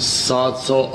700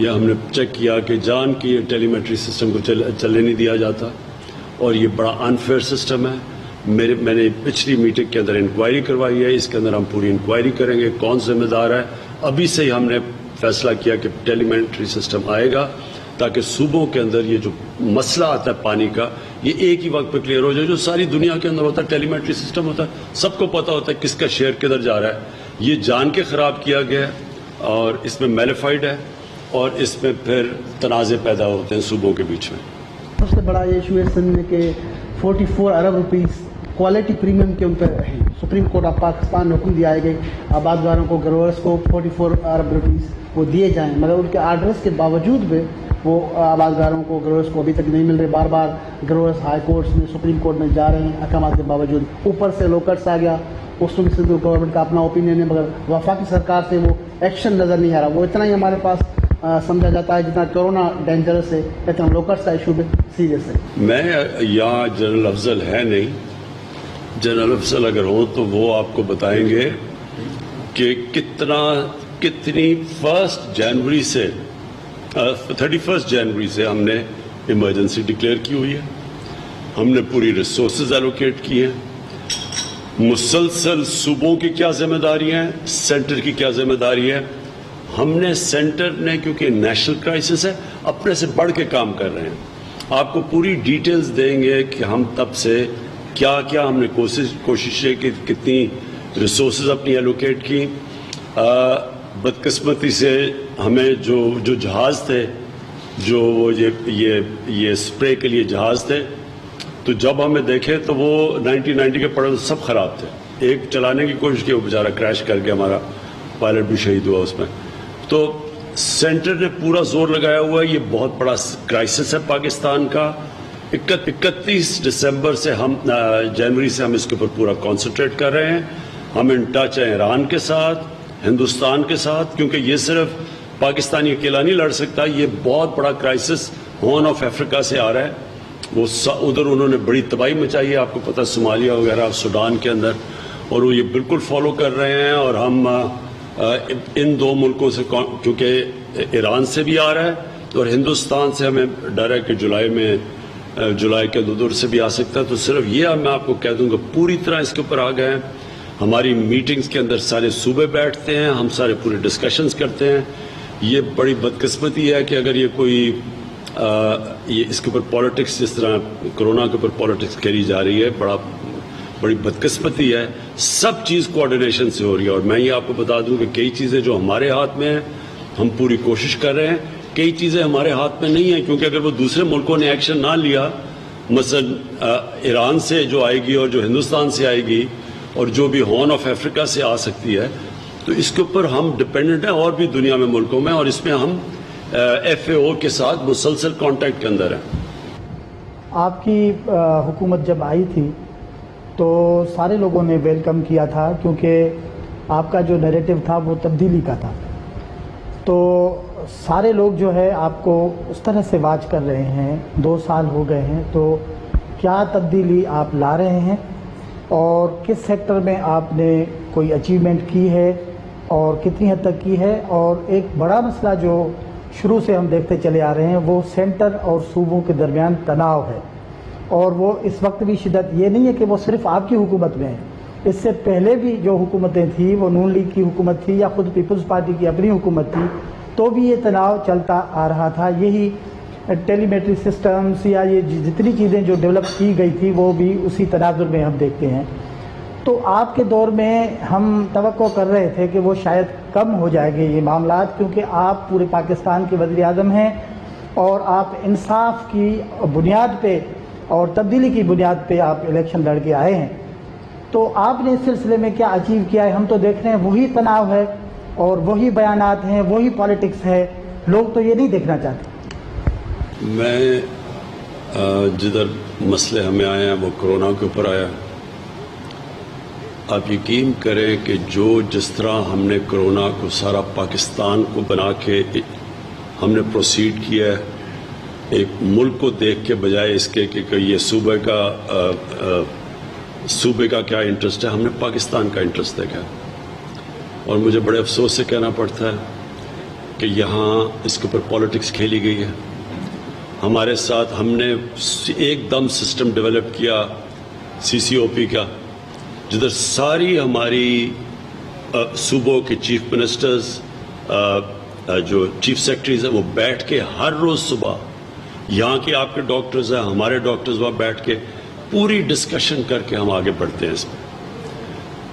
یہ ہم نے چیک کیا کہ جان کی ٹیلی میٹری سسٹم کو چلنے نہیں دیا جاتا اور یہ بڑا انفیئر سسٹم ہے. میں نے پچھلی میٹنگ کے اندر انکوائری کروائی ہے, اس کے اندر ہم پوری انکوائری کریں گے کون ذمہ دار ہے. ابھی سے ہی ہم نے فیصلہ کیا کہ ٹیلی میٹری سسٹم آئے گا تاکہ صوبوں کے اندر یہ جو مسئلہ آتا ہے پانی کا یہ ایک ہی وقت پہ کلیئر ہو جائے. جو ساری دنیا کے اندر ہوتا ہے ٹیلی میٹری سسٹم ہوتا ہے, سب کو پتہ ہوتا ہے کس کا شیئر کدھر جا رہا ہے. یہ جان کے خراب کیا گیا ہے اور اس میں میلیفائڈ ہے اور اس میں پھر تنازع پیدا ہوتے ہیں صوبوں کے بیچ میں. سب سے بڑا یہ ایشو ہے سندھ میں کہ 44 ارب روپیز کوالٹی پریمیم کے ان پہ ہے. سپریم کورٹ آف پاکستان نے حکم دیا ہے کہ آبادگاروں کو گروورس کو 44 ارب روپیز وہ دیے جائیں, مگر ان کے آرڈرس کے باوجود بھی وہ آبادگاروں کو گروورس کو ابھی تک نہیں مل رہے. بار بار گروورس ہائی کورٹس میں سپریم کورٹ میں جا رہے ہیں احکامات کے باوجود. اوپر سے لوکٹس آ گیا, اس میں سندھ گورنمنٹ کا اپنا اوپینین ہے مگر وفاقی سرکار سے وہ ایکشن نظر نہیں آ رہا. وہ اتنا ہی ہمارے پاس سمجھا جاتا ہے جتنا کورونا ڈینجرس ہے اتنا لوکٹس کا ایشو بھی سیریس ہے. میں یہاں جنرل افضل ہے نہیں, جنرل افضل اگر ہوں تو وہ آپ کو بتائیں گے کہ کتنی 1 جنوری سے 31 جنوری سے ہم نے ایمرجنسی ڈکلیئر کی ہوئی ہے. ہم نے پوری ریسورسز ایلوکیٹ کی ہیں. مسلسل صوبوں کی کیا ذمہ داری ہیں, سینٹر کی کیا ذمہ داری ہے. ہم نے سینٹر نے کیونکہ نیشنل کرائسس ہے اپنے سے بڑھ کے کام کر رہے ہیں. آپ کو پوری ڈیٹیلز دیں گے کہ ہم تب سے کیا کیا ہم نے کوششیں کی, کتنی ریسورسز اپنی ایلوکیٹ کی. بدقسمتی سے ہمیں جو جہاز تھے جو وہ یہ اسپرے کے لیے جہاز تھے تو جب ہمیں دیکھے تو وہ 1990 کے پڑے سب خراب تھے. ایک چلانے کی کوشش کی, وہ بیچارہ کریش کر کے ہمارا پائلٹ بھی شہید ہوا اس میں. تو سینٹر نے پورا زور لگایا ہوا ہے. یہ بہت بڑا کرائسس ہے پاکستان کا. 31 دسمبر سے جنوری سے ہم اس کے اوپر پورا کانسنٹریٹ کر رہے ہیں. ہم ان ٹچ ہیں ایران کے ساتھ, ہندوستان کے ساتھ, کیونکہ یہ صرف پاکستانی اکیلا نہیں لڑ سکتا. یہ بہت بڑا کرائسس ہارن آف افریقہ سے آ رہا ہے. وہ ادھر انہوں نے بڑی تباہی مچائی ہے, آپ کو پتہ صومالیہ وغیرہ سوڈان کے اندر, اور وہ یہ بالکل فالو کر رہے ہیں. اور ہم ان دو ملکوں سے, کیونکہ ایران سے بھی آ رہا ہے اور ہندوستان سے ہمیں ڈر ہے کہ جولائی کے دور سے بھی آ سکتا ہے. تو صرف یہ میں آپ کو کہہ دوں گا پوری طرح اس کے اوپر آ گئے ہیں. ہماری میٹنگز کے اندر سارے صوبے بیٹھتے ہیں, ہم سارے پورے ڈسکشنز کرتے ہیں. یہ بڑی بدقسمتی ہے کہ اگر یہ کوئی یہ اس کے اوپر پالیٹکس, جس طرح کرونا کے اوپر پالیٹکس کری جا رہی ہے, بڑی بدقسمتی ہے. سب چیز کوآرڈینیشن سے ہو رہی ہے. اور میں یہ آپ کو بتا دوں کہ کئی چیزیں جو ہمارے ہاتھ میں ہیں ہم پوری کوشش کر رہے ہیں, کئی چیزیں ہمارے ہاتھ میں نہیں ہیں کیونکہ اگر وہ دوسرے ملکوں نے ایکشن نہ لیا, مثلا ایران سے جو آئے گی اور جو ہندوستان سے آئے گی اور جو بھی ہارن آف افریقہ سے آ سکتی ہے, تو اس کے اوپر ہم ڈپینڈنٹ ہیں اور بھی دنیا میں ملکوں میں, اور اس میں ہم ایف اے او کے ساتھ مسلسل کانٹیکٹ کے اندر ہیں. آپ کی حکومت جب آئی تھی تو سارے لوگوں نے ویلکم کیا تھا کیونکہ آپ کا جو نیریٹو تھا وہ تبدیلی کا تھا. تو سارے لوگ جو ہے آپ کو اس طرح سے واچ کر رہے ہیں. 2 سال ہو گئے ہیں, تو کیا تبدیلی آپ لا رہے ہیں اور کس سیکٹر میں آپ نے کوئی اچیومنٹ کی ہے اور کتنی حد تک کی ہے؟ اور ایک بڑا مسئلہ جو شروع سے ہم دیکھتے چلے آ رہے ہیں وہ سینٹر اور صوبوں کے درمیان تناؤ ہے, اور وہ اس وقت بھی شدت یہ نہیں ہے کہ وہ صرف آپ کی حکومت میں ہے. اس سے پہلے بھی جو حکومتیں تھیں وہ نون لیگ کی حکومت تھی یا خود پیپلز پارٹی کی اپنی حکومت تھی, تو بھی یہ تناؤ چلتا آ رہا تھا. یہی ٹیلی میٹری سسٹمز یا یہ جتنی چیزیں جو ڈیولپ کی گئی تھی وہ بھی اسی تناظر میں ہم دیکھتے ہیں. تو آپ کے دور میں ہم توقع کر رہے تھے کہ وہ شاید کم ہو جائے گے یہ معاملات, کیونکہ آپ پورے پاکستان کے وزیر اعظم ہیں اور آپ انصاف کی بنیاد پہ اور تبدیلی کی بنیاد پہ آپ الیکشن لڑ کے آئے ہیں. تو آپ نے اس سلسلے میں کیا اچیو کیا ہے؟ ہم تو دیکھ رہے ہیں وہی تناؤ ہے اور وہی بیانات ہیں, وہی پالیٹکس ہے. لوگ تو یہ نہیں دیکھنا چاہتے. میں جدھر مسئلے ہمیں آئے ہیں وہ کرونا کے اوپر آیا. آپ یقین کریں کہ جس طرح ہم نے کرونا کو سارا پاکستان کو بنا کے ہم نے پروسیڈ کیا ہے, ایک ملک کو دیکھ کے بجائے اس کے کہ یہ صوبے کا کیا انٹرسٹ ہے, ہم نے پاکستان کا انٹرسٹ دیکھا. اور مجھے بڑے افسوس سے کہنا پڑتا ہے کہ یہاں اس کے اوپر پالیٹکس کھیلی گئی ہے. ہمارے ساتھ ہم نے ایک دم سسٹم ڈیولپ کیا CCOP کا, جدھر ساری ہماری صوبوں کے چیف منسٹرز, جو چیف سیکرٹریز ہیں, وہ بیٹھ کے ہر روز صبح, یہاں کے آپ کے ڈاکٹرز ہیں, ہمارے ڈاکٹرز, وہاں بیٹھ کے پوری ڈسکشن کر کے ہم آگے بڑھتے ہیں اس میں.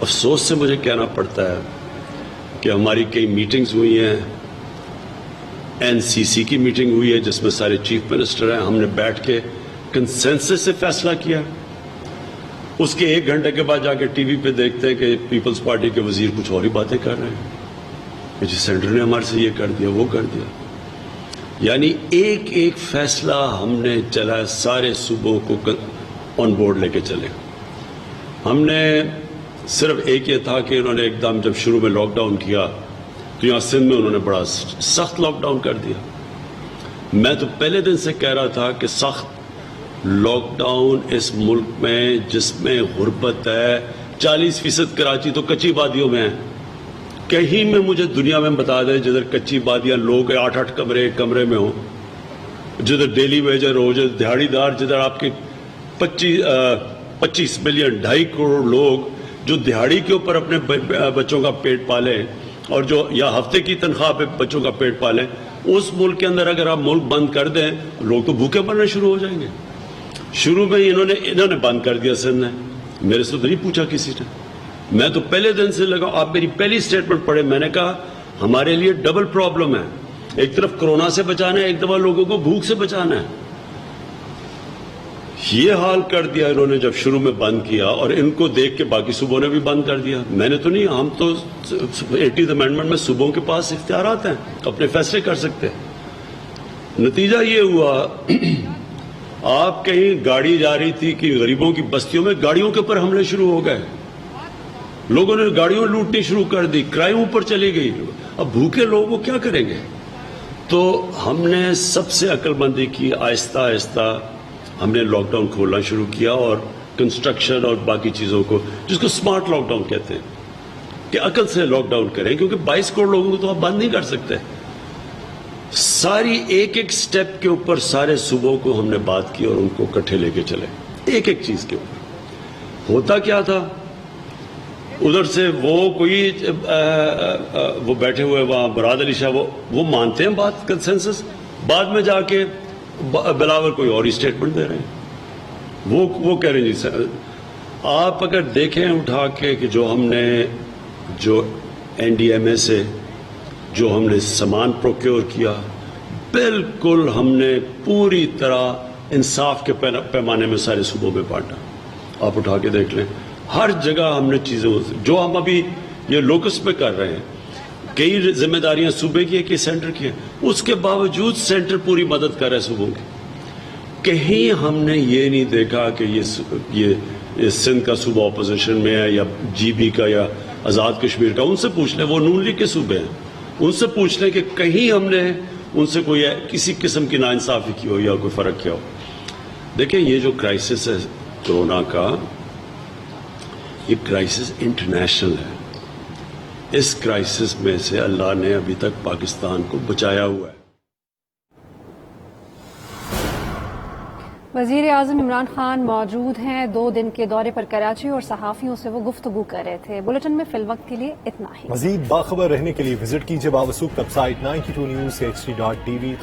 افسوس سے مجھے کہنا پڑتا ہے کہ ہماری کئی میٹنگز ہوئی ہیں, NCC کی میٹنگ ہوئی ہے جس میں سارے چیف منسٹر ہیں, ہم نے بیٹھ کے کنسنسس سے فیصلہ کیا. اس کے 1 گھنٹے کے بعد جا کے ٹی وی پہ دیکھتے ہیں کہ پیپلز پارٹی کے وزیر کچھ اور ہی باتیں کر رہے ہیں کہ جی سینٹر نے ہمارے سے یہ کر دیا, وہ کر دیا. یعنی ایک ایک فیصلہ ہم نے چلا, سارے صوبوں کو آن بورڈ لے کے چلے. ہم نے صرف ایک یہ تھا کہ انہوں نے ایک دم جب شروع میں لاک ڈاؤن کیا تو یہاں سندھ میں انہوں نے بڑا سخت لاک ڈاؤن کر دیا. میں تو پہلے دن سے کہہ رہا تھا کہ سخت لاک ڈاؤن اس ملک میں جس میں غربت ہے, 40% کراچی تو کچی وادیوں میں ہے. کہیں میں مجھے دنیا میں بتا دیں جدھر کچی وادیاں لوگ 8-8 کمرے ایک کمرے میں ہوں, جدھر ڈیلی ویجر ہو, جدھر دیہڑی دار, جدھر آپ کے 25 ملین 2.5 کروڑ لوگ جو دیہڑی کے اوپر اپنے بچوں کا پیٹ پالیں اور جو یا ہفتے کی تنخواہ پہ بچوں کا پیٹ پالیں, اس ملک کے اندر اگر آپ ملک بند کر دیں لوگ تو بھوکے مرنا شروع ہو جائیں گے. شروع میں انہوں نے بند کر دیا سندھ نے, میرے سے تو نہیں پوچھا کسی نے. میں تو پہلے دن سے لگا, آپ میری پہلی سٹیٹمنٹ پڑھے, میں نے کہا ہمارے لیے ڈبل پرابلم ہے, ایک طرف کرونا سے بچانا ہے, ایک دفعہ لوگوں کو بھوک سے بچانا ہے. یہ حال کر دیا انہوں نے جب شروع میں بند کیا, اور ان کو دیکھ کے باقی صوبوں نے بھی بند کر دیا. میں نے تو نہیں, ہم تو 80th امینڈمنٹ میں صوبوں کے پاس اختیارات ہیں, اپنے فیصلے کر سکتے ہیں. نتیجہ یہ ہوا آپ کہیں گاڑی جا رہی تھی کہ غریبوں کی بستیوں میں گاڑیوں کے اوپر حملے شروع ہو گئے, لوگوں نے گاڑیوں لوٹنی شروع کر دی, کرائم اوپر چلی گئی. اب بھوکے لوگ وہ کیا کریں گے؟ تو ہم نے سب سے عقل مندی کی, آہستہ آہستہ ہم نے لاک ڈاؤن کھولنا شروع کیا, اور کنسٹرکشن اور باقی چیزوں کو, جس کو سمارٹ لاک ڈاؤن کہتے ہیں, کہ عقل سے لاک ڈاؤن کریں, کیونکہ 22 کروڑ لوگوں کو تو آپ بند نہیں کر سکتے. ساری ایک ایک سٹیپ کے اوپر سارے صوبوں کو ہم نے بات کی اور ان کو کٹھے لے کے چلے, ایک ایک چیز کے اوپر. ہوتا کیا تھا, ادھر سے وہ بیٹھے ہوئے وہاں براد علی شاہ, وہ مانتے ہیں بات کنسنسس, بعد میں جا کے بلاول کوئی اور اسٹیٹمنٹ دے رہے ہیں. وہ کہہ رہے ہیں جی سر, آپ اگر دیکھیں اٹھا کے کہ جو ہم نے جو NDMA سے جو ہم نے سامان پروکیور کیا, بالکل ہم نے پوری طرح انصاف کے پیمانے میں سارے صوبوں میں بانٹا. آپ اٹھا کے دیکھ لیں, ہر جگہ ہم نے چیزیں, جو ہم ابھی یہ لوکس پہ کر رہے ہیں, کئی ذمہ داریاں صوبے کی ہیں کہ سینٹر کی ہیں, اس کے باوجود سینٹر پوری مدد کر رہا ہے صوبوں کی. کہیں ہم نے یہ نہیں دیکھا کہ یہ سندھ کا صوبہ اپوزیشن میں ہے یا GB کا یا آزاد کشمیر کا. ان سے پوچھ لیں, وہ نون لیگ کے صوبے ہیں, ان سے پوچھ لیں کہ کہیں ہم نے ان سے کوئی کسی قسم کی ناانصافی کی ہو یا کوئی فرق کیا ہو. دیکھیں یہ جو کرائسس ہے کرونا کا, یہ کرائسس انٹرنیشنل ہے. اس کرائسس میں سے اللہ نے ابھی تک پاکستان کو بچایا ہوا ہے. وزیر اعظم عمران خان موجود ہیں 2 دن کے دورے پر کراچی, اور صحافیوں سے وہ گفتگو کر رہے تھے. بلیٹن میں فی الوقت کے لیے اتنا ہی. مزید باخبر رہنے کے لیے وزٹ کیجیے بابسوخت ویب سائٹ 92news.hd.tv.